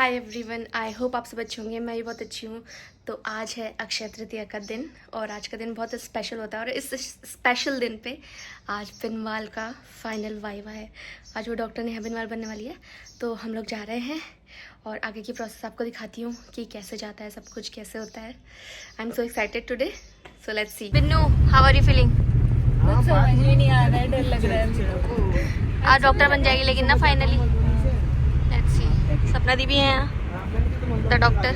Hi everyone, I hope आप सब अच्छे होंगे। मैं भी बहुत अच्छी हूँ। तो आज है अक्षय तृतीया का दिन और आज का दिन बहुत स्पेशल होता है और इस स्पेशल दिन पे आज बिनवाल का फाइनल वाइवा है। आज वो डॉक्टर नेहा बिनवाल बनने वाली है, तो हम लोग जा रहे हैं और आगे की प्रोसेस आपको दिखाती हूँ कि कैसे जाता है, सब कुछ कैसे होता है। I am so excited today, so let's see. Binnu, how are you feeling? कुछ समझ में नहीं आ रहा है, डर लग रहा है। आज डॉक्टर बन जाएगी लेकिन ना फाइनली। Let's see. सपना दी भी है यहाँ, द डॉक्टर।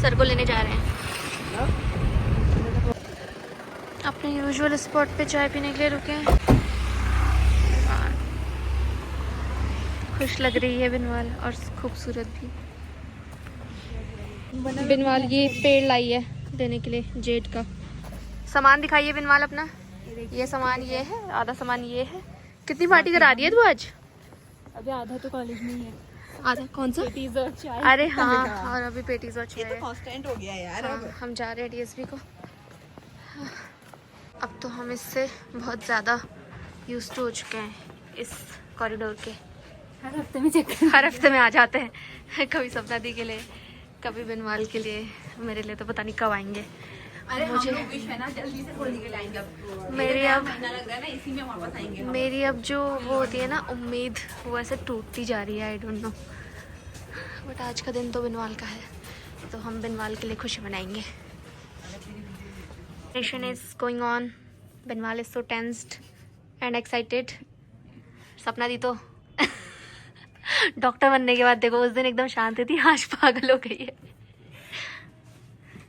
सर को लेने जा रहे हैं। अपने यूजुअल स्पॉट पे चाय पीने के लिए रुके हैं। खुश लग रही है बिनवाल और खूबसूरत भी। बिनवाल ये पेड़ लाई है देने के लिए, जेड का। सामान दिखाइए बिनवाल अपना। ये सामान ये है, आधा सामान ये है। कितनी पार्टी करा रही है तू आज? अभी आधा तो कॉलेज में ही है। आधा कौन सा? पेटीज और चाय। अरे हाँ, और अभी पेटीज और चाय है। कांस्टेंट हो गया यार। हाँ, हम जा रहे हैं डीएसपी को। अब तो हम इससे बहुत ज़्यादा यूज टू हो चुके हैं इस कॉरिडोर के। हर हफ्ते में चक्कर, हर हफ्ते में आ जाते हैं। कभी सपना दी के लिए, कभी बिनवाल के लिए। मेरे लिए तो पता नहीं कब आएंगे। अरे मुझे हम लोग विश है ना, जल्दी से खोल के लाएंगे। अब मेरी अब महीना लग रहा है ना, इसी में वापस आएंगे। मेरी अब जो वो होती है ना उम्मीद, वो ऐसे टूटती जा रही है। आई डोंट नो, बट आज का दिन तो बिनवाल का है, तो हम बिनवाल के लिए खुशी मनाएंगे। Preparation is going on. Binwal is so tensed and excited. सपना दी तो डॉक्टर बनने के बाद देखो, उस दिन एकदम शांत थी, आज पागल हो गई है।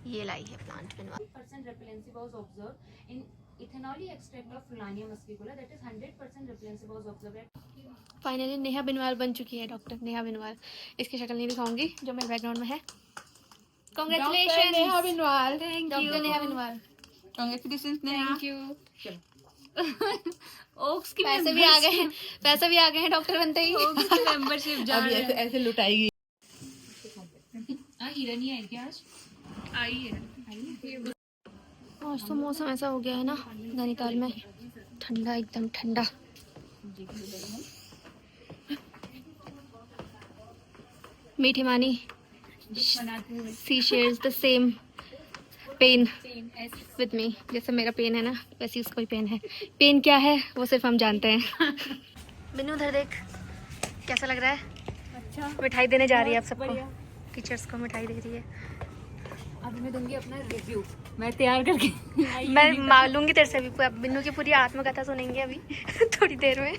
ये लाई है plant Binwal. % repellency was observed in ethanol extract of Fulania muscipula, that is 100% repellency was observed. Finally Neha Binwal बन चुकी है, डॉक्टर नेहा बिनवाल। इसकी शक्ल नहीं दिखाऊंगी जो मेरे बैकग्राउंड में है। Congratulations Neha Binwal. Doctor Neha Binwal. Congratulations Neha. Thank you. ओक्स की पैसे भी आ गए हैं, पैसे भी आ गए हैं डॉक्टर बनते ही। ओक्स की मेंबरशिप जा रही है। ऐसे लुटाएगी। हीरा नहीं आई क्या आज? आई है। आज तो मौसम ऐसा हो गया है ना नैनीताल में, ठंडा, एकदम ठंडा। मीठी मानी she shares the same pen with me. जैसे मेरा पेन है ना, वैसे उसका भी पेन है। पेन क्या है वो सिर्फ हम जानते हैं। बिन्नू उधर देख, कैसा लग रहा है? अच्छा, मिठाई देने जा रही है आप सबको, बढ़िया। टीचर्स को मिठाई दे रही है। अभी मैं दूंगी अपना रिव्यू, मैं तैयार करके मैं मांगूंगी तेरे से भी। बिन्नू की पूरी आत्मकथा सुनेंगे अभी थोड़ी देर में।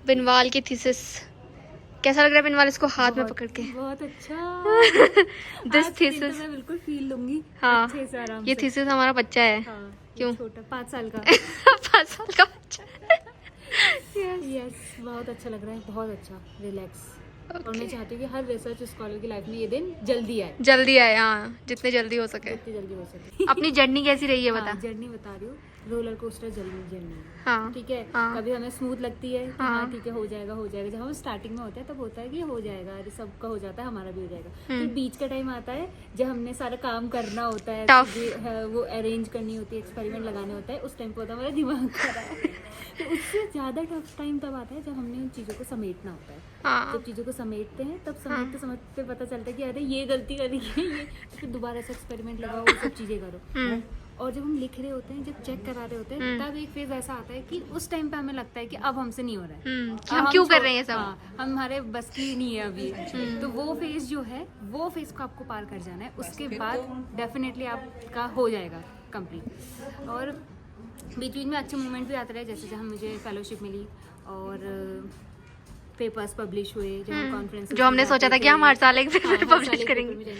बिनवाल की थीसिस कैसा लग रहा है बिनवाल, इसको हाथ में पकड़ के? बहुत अच्छा। दिस आज थीसिस, मैं बिल्कुल फील लूंगी। हाँ, अच्छे से, आराम ये से। थीसिस हमारा बच्चा है। हाँ, क्यों? छोटा 5 साल का। 5 साल का बच्चा। यस, बहुत अच्छा लग रहा है, बहुत अच्छा, रिलैक्स। और मैं चाहती हूँ कि हर रिसर्च स्कॉलर की लाइफ में ये दिन जल्दी आए, जल्दी आए, हाँ, जितने जल्दी हो सके। जितनी जल्दी हो सके। अपनी जर्नी कैसी रही है बता। जर्नी बता रही हूँ, रोलर कोस्टर जर्नी। हाँ, ठीक है, हाँ। कभी हमें स्मूथ लगती है कि हाँ। हाँ ठीक है, हो जाएगा हो जाएगा। जब हम स्टार्टिंग में होते हैं तब होता है कि हो जाएगा, अरे सबका हो जाता है, हमारा भी हो जाएगा। फिर बीच का टाइम आता है जब हमने सारा काम करना होता है, Tough। चीजें, वो अरेंज करनी होती है, एक्सपेरिमेंट लगाने होता है, उस टाइम पे होता है हमारा दिमाग खराब। तो उससे ज्यादा टफ टाइम तब आता है जब हमने उन चीजों को समेटना होता है। हाँ, जब चीज़ों को समेटते हैं तब समझते पता चलता है कि अरे ये गलती करी है, ये तो फिर दोबारा से एक्सपेरिमेंट लगाओ, वो सब चीज़ें करो। और जब हम लिख रहे होते हैं, जब चेक करा रहे होते हैं, तब एक फेज ऐसा आता है कि उस टाइम पे हमें लगता है कि अब हमसे नहीं हो रहा है, कि हम क्यों कर रहे हैं ये सब। हाँ, हमारे बस की नहीं है अभी। तो वो फेज जो है, वो फेज को आपको पार कर जाना है, उसके बाद डेफिनेटली आपका हो जाएगा कंप्लीट। और बीच बीच में अच्छे मोमेंट भी आते रहे, जैसे जहाँ मुझे फेलोशिप मिली और पेपर्स पब्लिश हुए, जब हम कॉन्फ्रेंस, जो हमने सोचा था कि हम हर साल एक पेपर पब्लिश करेंगे।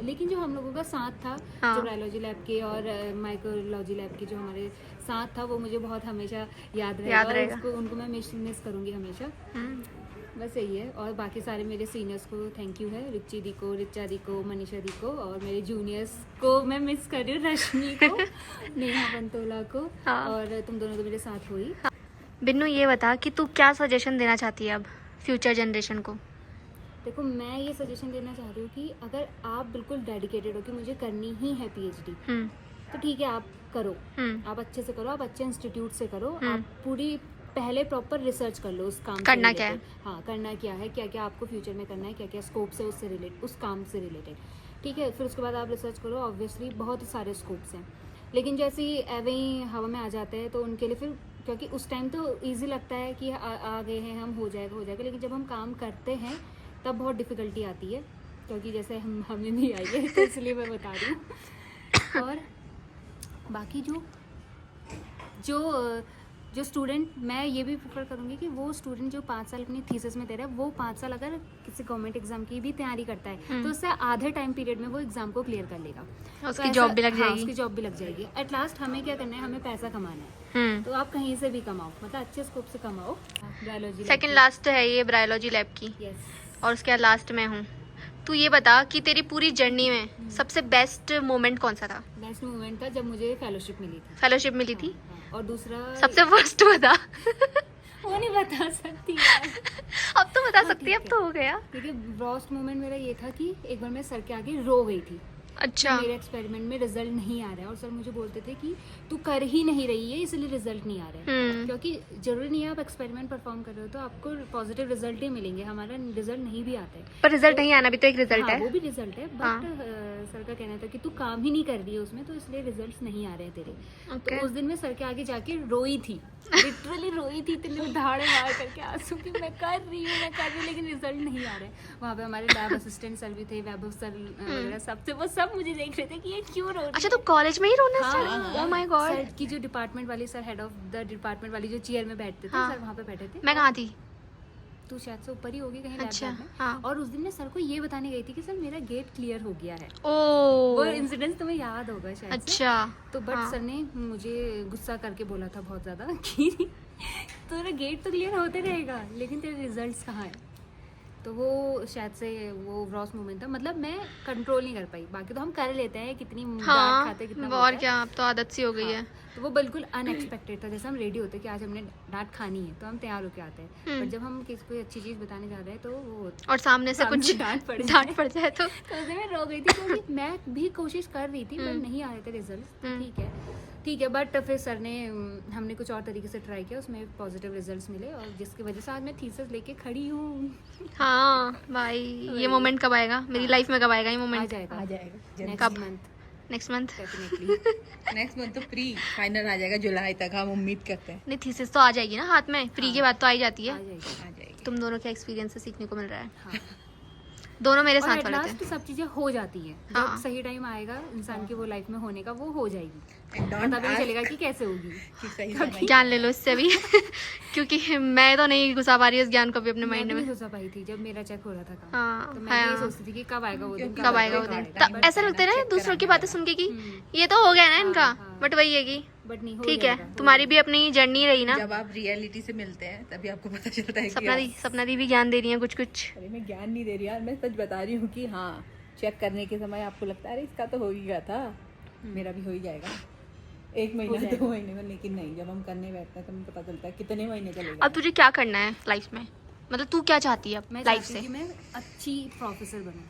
लेकिन जो हम लोगों का साथ था, हाँ। जो बायोलॉजी लैब के और माइक्रोलॉजी लैब के जो हमारे साथ था, वो मुझे बहुत हमेशा याद रहेगा। उनको मैं मिस करूँगी हमेशा। बस यही है। और बाकी सारे मेरे सीनियर्स को थैंक यू है, रिची दी को, रिचा दी को, मनीषा दी को, और मेरे जूनियर्स को मैं मिस कर रही हूँ, रश्मि को, नेहा बंतोला को। हाँ। और तुम दोनों तो मेरे साथ हुई। बिन्नू ये बता कि तू क्या सजेशन देना चाहती है अब फ्यूचर जनरेशन को? देखो, मैं ये सजेशन देना चाह रही हूँ कि अगर आप बिल्कुल डेडिकेटेड हो कि मुझे करनी ही है पीएचडी, तो ठीक है, आप करो, आप अच्छे से करो, आप अच्छे इंस्टीट्यूट से करो, आप पूरी पहले प्रॉपर रिसर्च कर लो उस काम से करना क्या related। हाँ, करना क्या है, क्या क्या आपको फ्यूचर में करना है, क्या क्या स्कोप्स है उससे रिलेटेड, उस काम से रिलेटेड, ठीक है। फिर उसके बाद आप रिसर्च करो, ऑब्वियसली बहुत सारे स्कोप्स हैं, लेकिन जैसे ही एवे ही हवा में आ जाते हैं तो उनके लिए फिर, क्योंकि उस टाइम तो ईजी लगता है कि आ गए हैं हम, हो जाएगा, लेकिन जब हम काम करते हैं तब बहुत डिफ़िकल्टी आती है, क्योंकि जैसे हमें भी आई है तो इसलिए मैं बता रही हूँ। और बाकी जो स्टूडेंट, मैं ये भी प्रेफर करूँगी कि वो स्टूडेंट जो 5 साल अपनी थीसिस में दे रहा है, वो 5 साल अगर किसी गवर्नमेंट एग्जाम की भी तैयारी करता है तो उससे आधे टाइम पीरियड में वो एग्जाम को क्लियर कर लेगा, उसकी जॉब भी लग हाँ, जाएगी। उसकी जॉब भी लग जाएगी। एट लास्ट हमें क्या करना है, हमें पैसा कमाना है, तो आप कहीं से भी कमाओ, मतलब अच्छे स्कोप से कमाओ। बायोलॉजी सेकंड लास्ट है ये बायोलॉजी लैब की, यस। और उसके बाद लास्ट में हूँ। तू ये बता कि तेरी पूरी जर्नी में सबसे बेस्ट मोमेंट कौन सा था? बेस्ट मोमेंट था जब मुझे फेलोशिप मिली थी। फेलोशिप मिली थी। हाँ, और दूसरा सबसे वर्स्ट बता। वो नहीं बता सकती यार। अब तो बता हाँ, सकती है, अब ठीक तो हो गया। देखिए, वर्स्ट मोमेंट मेरा ये था कि एक बार मैं सर के आगे रो गई थी। अच्छा। मेरे एक्सपेरिमेंट में रिजल्ट नहीं आ रहा है और सर मुझे बोलते थे कि तू कर ही नहीं रही है इसलिए रिजल्ट नहीं आ रहा है। क्योंकि जरूरी नहीं है आप एक्सपेरिमेंट परफॉर्म कर रहे हो तो आपको पॉजिटिव रिजल्ट ही मिलेंगे, हमारा रिजल्ट नहीं भी आता है। पर रिजल्ट नहीं आना भी तो एक रिजल्ट हाँ, है। वो भी रिजल्ट है, बट सर का कहना था कि तू काम ही नहीं कर रही है उसमें, तो इसलिए रिजल्ट्स नहीं आ रहे हैं तेरे। Okay. तो उस दिन मैं सर के आगे जाके रोई थी, लिटरली रोई थी, इतने धाड़े मार करके आंसू कि मैं कर रही हूँ लेकिन रिजल्ट नहीं आ रहे। वहाँ पे हमारे लैब असिस्टेंट सर भी थे, वैभव सर वगैरह सब थे, वो सब मुझे देख रहे थे कि ये क्यों रो रही है। अच्छा, तो कॉलेज में ही रोना हाँ, start? Oh my God. Sir की जो डिपार्टमेंट वाली, sir head of the department वाली जो चेयर में बैठते थे, हाँ। सर वहाँ पे बैठे थे। मैं कहाँ थी? तू शायद से ऊपर ही होगी कहीं लैब अच्छा, में। हाँ। और उस दिन मैं सर को ये बताने गई थी कि सर मेरा गेट क्लियर हो गया है। ओह, वो इंसिडेंट तुम्हें याद होगा शायद से। अच्छा। तो बट हाँ। सर ने मुझे गुस्सा करके बोला था बहुत ज़्यादा कि तेरा गेट तो क्लियर होते रहेगा लेकिन तेरे रिजल्ट्स कहाँ हैं। तो वो शायद से वो ग्रॉस मोमेंट था, मतलब मैं कंट्रोल नहीं कर पाई। बाकी तो हम कर लेते हैं, कितनी डांट हाँ, खाते कितना और होता है। क्या, अब तो आदत सी हो गई है। तो वो बिल्कुल अनएक्सपेक्टेड था। जैसे हम रेडी होते हैं कि आज हमने डांट खानी है तो हम तैयार होके आते हैं, बट जब हम किसी कोई अच्छी चीज़ बताने जा रहे हैं तो वो और सामने से कुछ डांट पड़ डांट पड़ जाए तो उस दिन मैं रो गई थी क्योंकि मैं भी कोशिश कर रही थी पर नहीं आ रहे थे रिजल्ट। ठीक है, बट फिर सर ने, हमने कुछ और तरीके से ट्राई किया, उसमें पॉजिटिव रिजल्ट्स मिले और जिसकी वजह से आज मैं थीसिस लेके खड़ी हूँ। हाँ भाई, ये मोमेंट कब आएगा मेरी लाइफ में? कब आएगा ये आ मोमेंट? जाएगा जल्दी। Next month, next month? Definitely. Next month तो प्री फाइनल आ जाएगा, जुलाई तक हम उम्मीद करते हैं। नहीं, थीसिस तो आ जाएगी ना हाथ में, प्री के बाद तो आ ही जाती आ है। जाएगी। आ जाएगी। तुम दोनों के एक्सपीरियंस से सीखने को मिल रहा है। हाँ। दोनों मेरे और साथ at वाले last थे। सब चीजें हो जाती है। हाँ। जब सही टाइम आएगा इंसान की वो लाइफ में होने का, वो हो जाएगी। And don't पता भी नहीं ask चलेगा कि कैसे होगी। कि सही समय ज्ञान ले लो इससे भी क्योंकि मैं तो नहीं घुसा पा रही इस ज्ञान को भी अपने मैं माइंड भी में। नहीं सोचा पाई थी जब मेरा चेक हो रहा था काम। हाँ, तो मैं भी ये हाँ। सोचती थी कि कब आएगा वो दिन, कब आएगा वो दिन? तब But ऐसा लगता है ना check दूसरों की कराने बातें सुन के कि हम्म। ये तो हो गया ना हाँ, इनका, हाँ। बट वही है कि बट नहीं हो ठीक है, जाएगा, हो तुम्हारी भी जाएगा। अपनी जर्नी रही ना। जब आप रियलिटी से मिलते हैं तभी आपको पता चलता है कि सपना दी भी ज्ञान दे रही है कुछ कुछ। अरे मैं ज्ञान नहीं दे रही यार, मैं सच बता रही हूँ कि हाँ, चेक करने के समय आपको लगता है अरे इसका तो हो ही गया था, मेरा भी हो ही जाएगा 1 महीना 2 महीने में, लेकिन नहीं, जब हम करने बैठते हैं तो हमें पता चलता है कितने महीने चलेगा। अब तुझे क्या करना है लाइफ में? मतलब तू क्या चाहती है मैं लाइफ चाहती से? हूँ कि मैं अच्छी प्रोफेसर बनूं।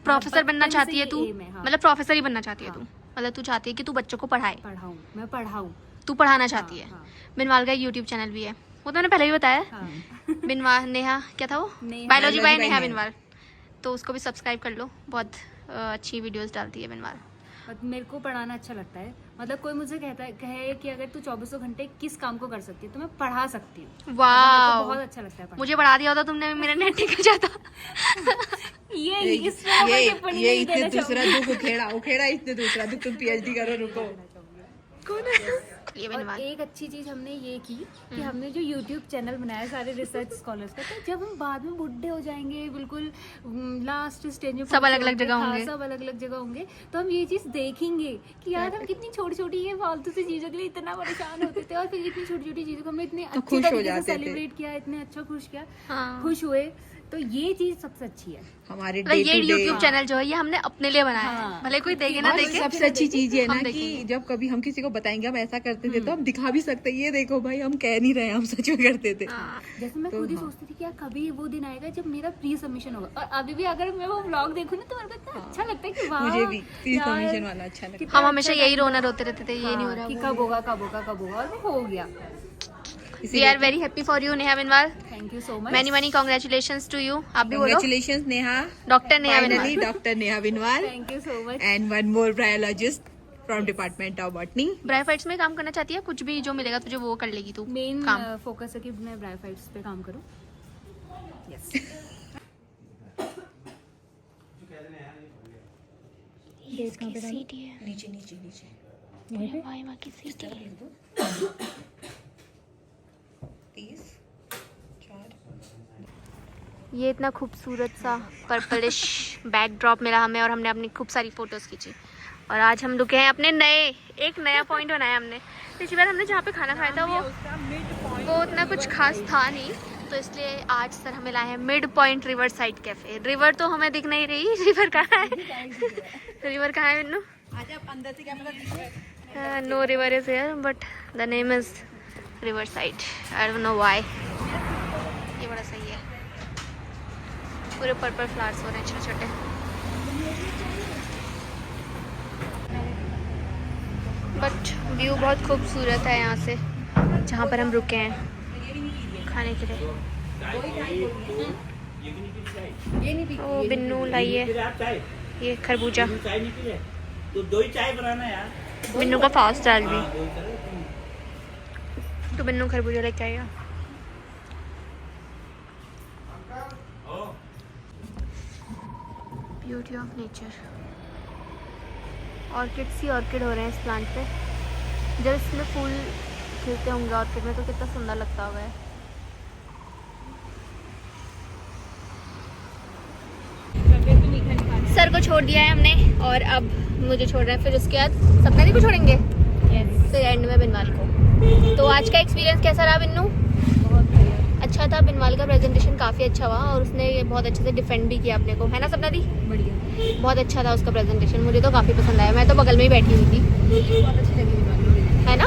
प्रोफेसर बनना बचपन चाहती से है ये तू? aim है, हाँ। मतलब प्रोफेसर ही बनना चाहती है हाँ। तू? मतलब तू चाहती है कि तू बच्चों को पढ़ाए, पढ़ाऊं, मैं पढ़ाऊं। तू पढ़ाना चाहती है। हाँ। बिनवाल का यूट्यूब चैनल भी है, वो तो मैंने पहले ही बताया। हाँ। बिनवाल नेहा, क्या था वो? Neha. Biology by Biology by Neha Neha. Binwal. तो उसको भी सब्सक्राइब कर लो, बहुत अच्छी वीडियोस डालती है बिनवाल। और मेरे को पढ़ाना अच्छा लगता है। मतलब कोई मुझे कहे कि अगर तू 24 घंटे किस काम को कर सकती है तो मैं पढ़ा सकती हूँ। मतलब मेरे को वाह, बहुत अच्छा लगता है पढ़ना। मुझे पढ़ा दिया होता तुमने, मेरा नेट टिक जाता। ये इतने दूसरा दुख उखेड़ा इसने दूसरा दुख, तुम पीएचडी करो, रुको। ये और बिनवाल। एक अच्छी चीज हमने ये की कि हमने जो YouTube चैनल बनाया सारे रिसर्च स्कॉलर्स का, तो जब हम बाद में बुढ़े हो जाएंगे, बिल्कुल लास्ट स्टेज में सब अलग-अलग जगह हाँ, होंगे। सब अलग अलग जगह होंगे, तो हम ये चीज देखेंगे कि यार हम कितनी छोटी छोटी ये फालतू सी चीजों के लिए इतना परेशान होते थे और फिर इतनी छोटी छोटी चीजों को हमने इतने अच्छे खुश हो तरीके से जाते थे। सेलिब्रेट किया, इतने अच्छा खुश किया, हाँ। खुश हुए। तो ये चीज सबसे अच्छी है। हमारे मतलब ये यूट्यूब चैनल जो है ये हमने अपने लिए बनाया है, हाँ। भले कोई देखे ना और देखे। सबसे अच्छी चीज ये है ना हम कि देखेंगे। जब कभी हम किसी को बताएंगे हम ऐसा करते थे तो हम दिखा भी सकते हैं, ये देखो भाई हम कह नहीं रहे, हम सच में करते थे। हाँ। जैसे मैं तो खुद ही हाँ। सोचती थी कि यार कभी वो दिन आएगा जब मेरा प्री सबमिशन होगा, और अभी भी अगर मैं वो व्लॉग देखूं ना तो मेरे को इतना अच्छा लगता है कि वाह, मुझे भी प्री यार, सबमिशन वाला अच्छा लगता हम हमेशा यही रोना रोते रहते थे, ये नहीं हो हाँ, रहा, कि वो कब होगा कब होगा कब होगा, और वो हो गया। We are very happy for you Neha Binwal. Thank you so much. Many many congratulations to you. आप भी बोलो. Congratulations, Neha. Doctor Neha Finally, Binwal. Dr. Neha Binwal. Thank you so much. And one more biologist from Department of Botany. Bryophytes में काम करना चाहती है. कुछ भी जो मिलेगा तुझे वो कर लेगी तू. मेन काम. फोकस है कि मैं ब्रायोफाइट्स पे काम करूँ. यस. इसकी सीटी है. नीचे नीचे नीचे. वाइवा की सीटी है. 30 4. ये इतना खूबसूरत सा पर्पलिश बैकड्रॉप मिला हमें और हमने अपनी खूब सारी फोटोज खींची. और आज हम रुके हैं अपने एक नया पॉइंट बनाया हमने. पिछली बार हमने जहाँ पे खाना खाया था वो उतना कुछ खास था नहीं, तो इसलिए आज सर हमें लाए हैं mid point river side cafe. River तो हमें दिख नहीं रही. रिवर कहाँ है? रिवर कहाँ है बिन्नू? आज आप अंदर से क्या पता. No river is here but the name is river side. I don't know why. ये बड़ा सही है. पूरे पर्पल फ्लावर्स हो रहे हैं छोटे छोटे. बट व्यू बहुत खूबसूरत है यहाँ से जहाँ पर हम रुके हैं खाने के लिए. ओ बिन्नू लाइए ये खरबूजा. तो दो ही चाय बनाना यार. बिन्नू का फास्ट चार्ज भी. तो बिन्नू खरबूजा लेके आएगा. Beauty of nature. Orchids he orchid हो रहे हैं इस प्लांट पे. जब इसमें फूल खिलते होंगे ऑर्किड में तो कितना सुंदर लगता होगा. सर को छोड़ दिया है हमने और अब मुझे छोड़ रहे हैं. फिर उसके बाद सपना दी को छोड़ेंगे. फिर एंड में बिनवाल को. तो आज का एक्सपीरियंस कैसा रहा बिन्नू? अच्छा था. बिनवाल का प्रेजेंटेशन काफ़ी अच्छा हुआ और उसने बहुत अच्छे से डिफेंड भी किया अपने को, है ना सपना दी? बढ़िया. बहुत अच्छा था उसका प्रेजेंटेशन. मुझे तो काफ़ी पसंद आया. मैं तो बगल में ही बैठी हुई थी, बहुत अच्छी लगी. है ना.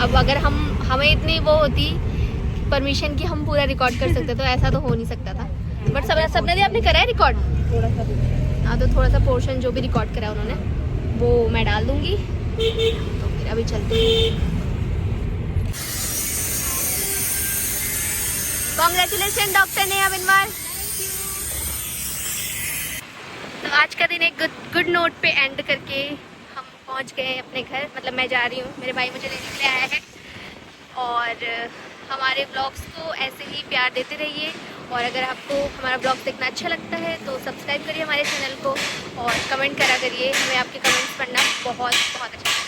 अब अगर हमें इतनी वो होती परमिशन कि हम पूरा रिकॉर्ड कर सकते तो ऐसा तो हो नहीं सकता था. बट सपना दी आपने करा है रिकॉर्ड? थोड़ा सा. हाँ, तो थोड़ा सा पोर्शन जो भी रिकॉर्ड करा उन्होंने वो मैं डाल दूंगी. तो फिर अभी चलते हैं. Congratulation doctor Neha Binwal. तो आज का दिन एक गुड नोट पे एंड करके हम पहुंच गए अपने घर. मतलब मैं जा रही हूँ, मेरे भाई मुझे लेने के लिए आया है. और हमारे ब्लॉग्स को ऐसे ही प्यार देते रहिए. और अगर आपको हमारा ब्लॉग देखना अच्छा लगता है तो सब्सक्राइब करिए हमारे चैनल को और कमेंट करा करिए. हमें आपके कमेंट्स पढ़ना बहुत बहुत अच्छा